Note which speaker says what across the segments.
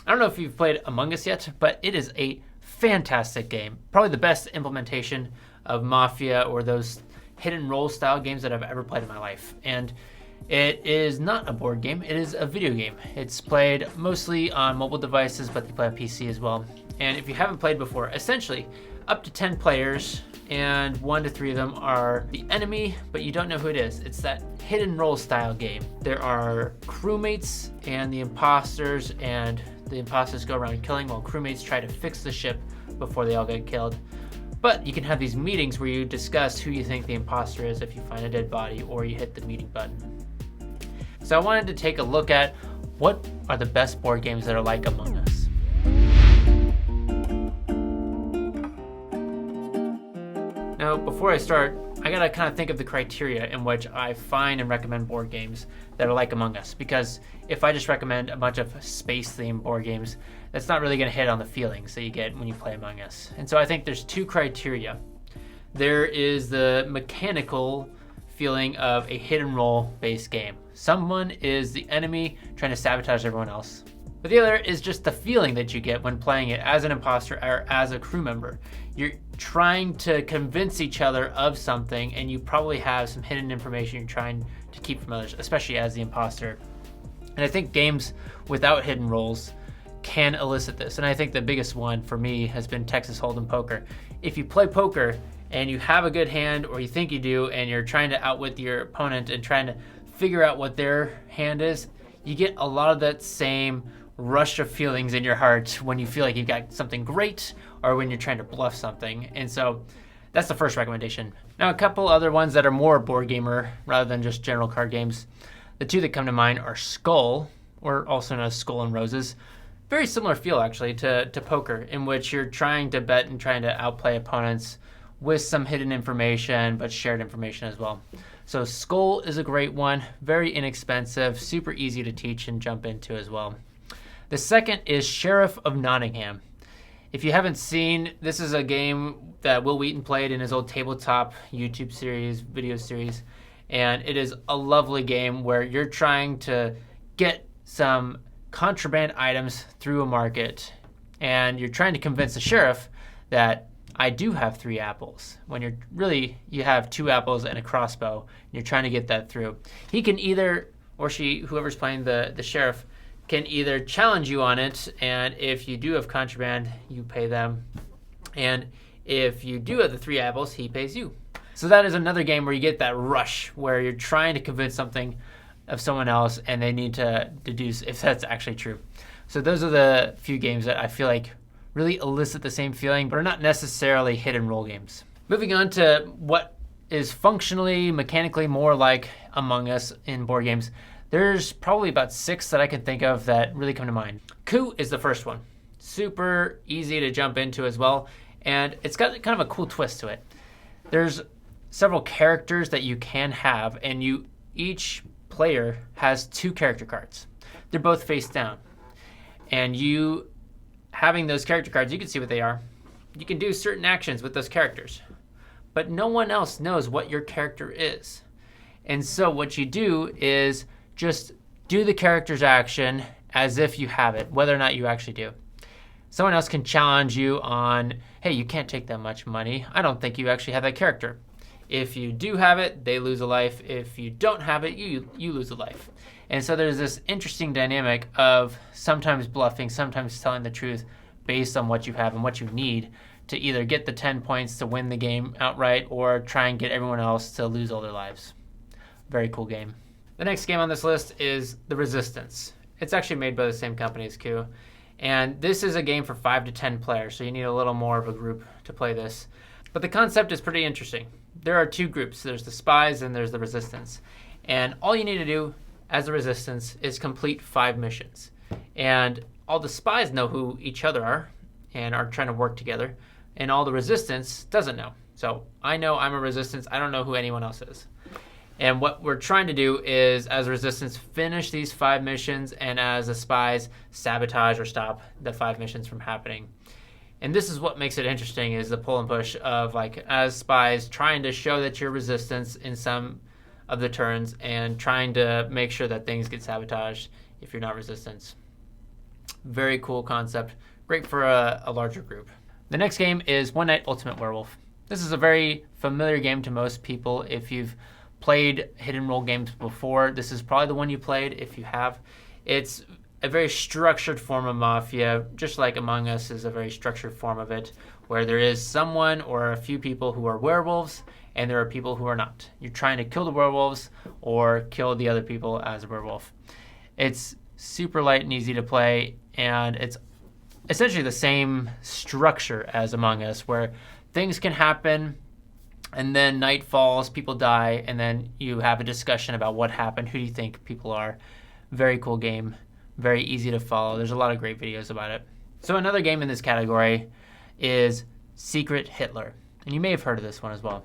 Speaker 1: I don't know if you've played Among Us yet, but it is a fantastic game. Probably the best implementation of Mafia or those hidden role style games that I've ever played in my life. And it is not a board game, it is a video game. It's played mostly on mobile devices, but they play on PC as well. And if you haven't played before, essentially up to 10 players, and 1 to 3 of them are the enemy, but you don't know who it is. It's that hidden role style game. There are crewmates and the imposters, and the imposters go around killing while crewmates try to fix the ship before they all get killed. But you can have these meetings where you discuss who you think the imposter is if you find a dead body or you hit the meeting button. So I wanted to take a look at what are the best board games that are like Among Us. Now, before I start, I gotta kind of think of the criteria in which I find and recommend board games that are like Among Us, because if I just recommend a bunch of space-themed board games, that's not really gonna hit on the feelings that you get when you play Among Us. And so I think there's 2 criteria. There is the mechanical feeling of a hidden role-based game. Someone is the enemy trying to sabotage everyone else. But the other is just the feeling that you get when playing it as an imposter or as a crew member. You're trying to convince each other of something, and you probably have some hidden information you're trying to keep from others, especially as the imposter. And I think games without hidden roles can elicit this. And I think the biggest one for me has been Texas Hold'em poker. If you play poker and you have a good hand, or you think you do, and you're trying to outwit your opponent and trying to figure out what their hand is, you get a lot of that same rush of feelings in your heart when you feel like you've got something great or when you're trying to bluff something. And so that's the first recommendation. Now, a couple other ones that are more board gamer rather than just general card games. The 2 that come to mind are Skull, or also known as Skull and Roses. Very similar feel actually to poker, in which you're trying to bet and trying to outplay opponents with some hidden information, but shared information as well. So Skull is a great one, very inexpensive, super easy to teach and jump into as well. The second is Sheriff of Nottingham. If you haven't seen, this is a game that Will Wheaton played in his old tabletop YouTube series, video series, and it is a lovely game where you're trying to get some contraband items through a market, and you're trying to convince the sheriff that I do have 3 apples, when you have 2 apples and a crossbow, and you're trying to get that through. He can either, or she, whoever's playing the sheriff, can either challenge you on it, and if you do have contraband, you pay them. And if you do have the 3 apples, he pays you. So that is another game where you get that rush, where you're trying to convince something of someone else, and they need to deduce if that's actually true. So those are the few games that I feel like really elicit the same feeling, but are not necessarily hidden role games. Moving on to what is functionally, mechanically more like Among Us in board games. There's probably about 6 that I can think of that really come to mind. Coup is the first one. Super easy to jump into as well, and it's got kind of a cool twist to it. There's several characters that you can have, and each player has 2 character cards. They're both face down. And you, having those character cards, you can see what they are. You can do certain actions with those characters, but no one else knows what your character is. And so what you do is just do the character's action as if you have it, whether or not you actually do. Someone else can challenge you on, hey, you can't take that much money. I don't think you actually have that character. If you do have it, they lose a life. If you don't have it, you lose a life. And so there's this interesting dynamic of sometimes bluffing, sometimes telling the truth based on what you have and what you need to either get the 10 points to win the game outright or try and get everyone else to lose all their lives. Very cool game. The next game on this list is The Resistance. It's actually made by the same company as Coup. And this is a game for 5 to 10 players, so you need a little more of a group to play this. But the concept is pretty interesting. There are 2 groups. There's the spies and there's the resistance. And all you need to do as the resistance is complete 5 missions. And all the spies know who each other are and are trying to work together. And all the resistance doesn't know. So I know I'm a resistance. I don't know who anyone else is. And what we're trying to do is, as resistance, finish these 5 missions, and as the spies, sabotage or stop the 5 missions from happening. And this is what makes it interesting, is the pull and push of, like, as spies, trying to show that you're resistance in some of the turns and trying to make sure that things get sabotaged if you're not resistance. Very cool concept. Great for a larger group. The next game is One Night Ultimate Werewolf. This is a very familiar game to most people. If you've played hidden role games before, this is probably the one you played. If you have, it's a very structured form of Mafia, just like Among Us is a very structured form of it, where there is someone or a few people who are werewolves, and there are people who are not. You're trying to kill the werewolves or kill the other people as a werewolf. It's super light and easy to play, and it's essentially the same structure as Among Us, where things can happen, and then night falls, people die, and then you have a discussion about what happened, who do you think people are. Very cool game, very easy to follow. There's a lot of great videos about it. So another game in this category is Secret Hitler, and you may have heard of this one as well.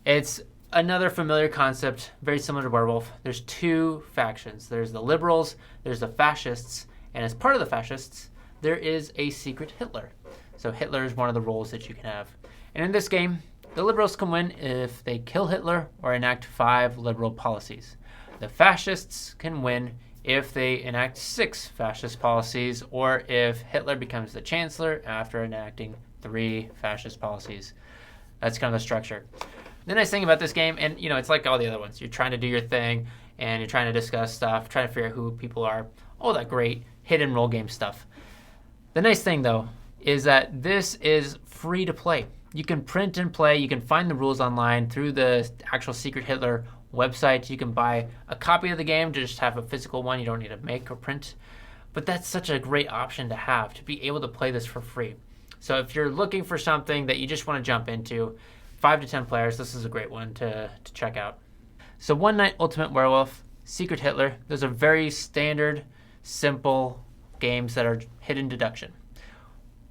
Speaker 1: It's another familiar concept, very similar to Werewolf. There's two factions. There's the liberals, there's the fascists, and as part of the fascists, there is a secret Hitler. So Hitler is one of the roles that you can have. And in this game, the liberals can win if they kill Hitler or enact 5 liberal policies. The fascists can win if they enact 6 fascist policies, or if Hitler becomes the chancellor after enacting 3 fascist policies. That's kind of the structure. The nice thing about this game, and it's like all the other ones, you're trying to do your thing, and you're trying to discuss stuff, trying to figure out who people are, all that great hidden role game stuff. The nice thing, though, is that this is free to play. You can print and play. You can find the rules online through the actual Secret Hitler website. You can buy a copy of the game to just have a physical one. You don't need to make or print. But that's such a great option to have, to be able to play this for free. So if you're looking for something that you just want to jump into, 5 to 10 players, this is a great one to check out. So One Night Ultimate Werewolf, Secret Hitler, those are very standard, simple games that are hidden deduction.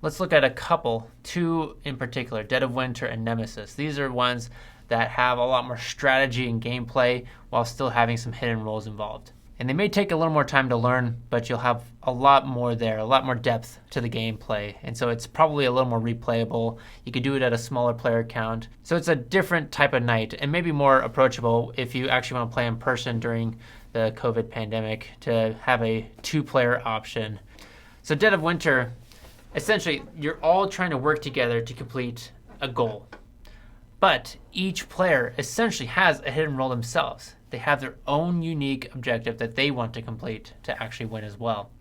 Speaker 1: Let's look at a couple, 2 in particular, Dead of Winter and Nemesis. These are ones that have a lot more strategy and gameplay while still having some hidden roles involved. And they may take a little more time to learn, but you'll have a lot more there, a lot more depth to the gameplay. And so it's probably a little more replayable. You could do it at a smaller player count. So it's a different type of night, and maybe more approachable if you actually want to play in person during the COVID pandemic, to have a 2-player option. So Dead of Winter, essentially, you're all trying to work together to complete a goal. But each player essentially has a hidden role themselves. They have their own unique objective that they want to complete to actually win as well.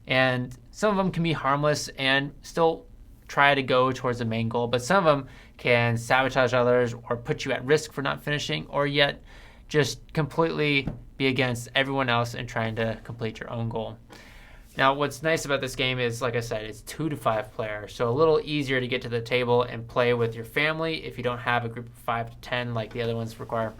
Speaker 1: And some of them can be harmless and still try to go towards the main goal, but some of them can sabotage others or put you at risk for not finishing, or yet just completely be against everyone else and trying to complete your own goal. Now, what's nice about this game is, like I said, it's 2 to 5 players, so a little easier to get to the table and play with your family if you don't have a group of 5 to 10 like the other ones require.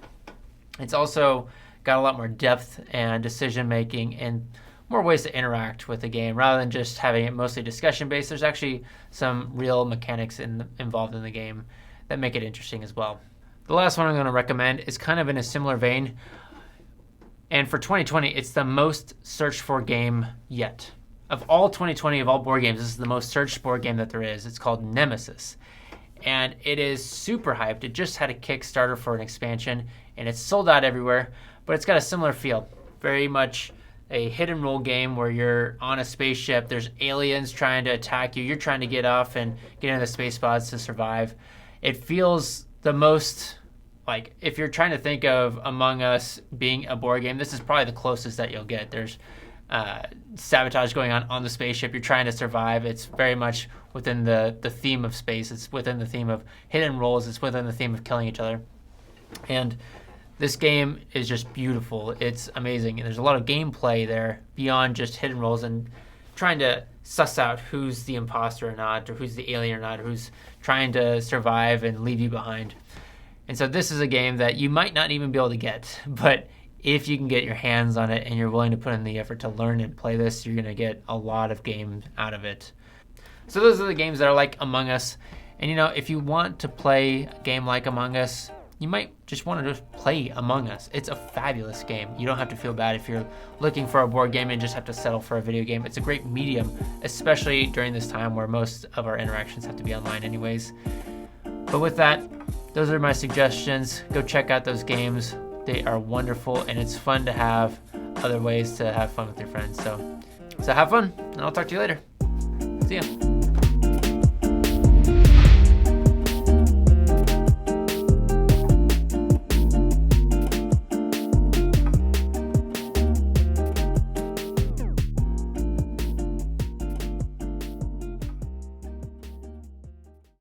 Speaker 1: It's also got a lot more depth and decision making and more ways to interact with the game rather than just having it mostly discussion based. There's actually some real mechanics involved in the game that make it interesting as well. The last one I'm going to recommend is kind of in a similar vein. And for 2020, it's the most searched for game yet. Of all 2020, of all board games, this is the most searched board game that there is. It's called Nemesis. And it is super hyped. It just had a Kickstarter for an expansion, and it's sold out everywhere. But it's got a similar feel. Very much a hidden role game where you're on a spaceship. There's aliens trying to attack you. You're trying to get off and get into the space pods to survive. It feels the most... like, if you're trying to think of Among Us being a board game, this is probably the closest that you'll get. There's sabotage going on the spaceship. You're trying to survive. It's very much within the theme of space. It's within the theme of hidden roles. It's within the theme of killing each other. And this game is just beautiful. It's amazing. And there's a lot of gameplay there beyond just hidden roles and trying to suss out who's the imposter or not, or who's the alien or not, or who's trying to survive and leave you behind. And so this is a game that you might not even be able to get, but if you can get your hands on it and you're willing to put in the effort to learn and play this, you're going to get a lot of game out of it. So those are the games that are like Among Us. And if you want to play a game like Among Us, you might just want to just play Among Us. It's a fabulous game. You don't have to feel bad if you're looking for a board game and just have to settle for a video game. It's a great medium, especially during this time where most of our interactions have to be online anyways. But with that, those are my suggestions. Go check out those games. They are wonderful, and it's fun to have other ways to have fun with your friends. So So have fun, and I'll talk to you later. See ya.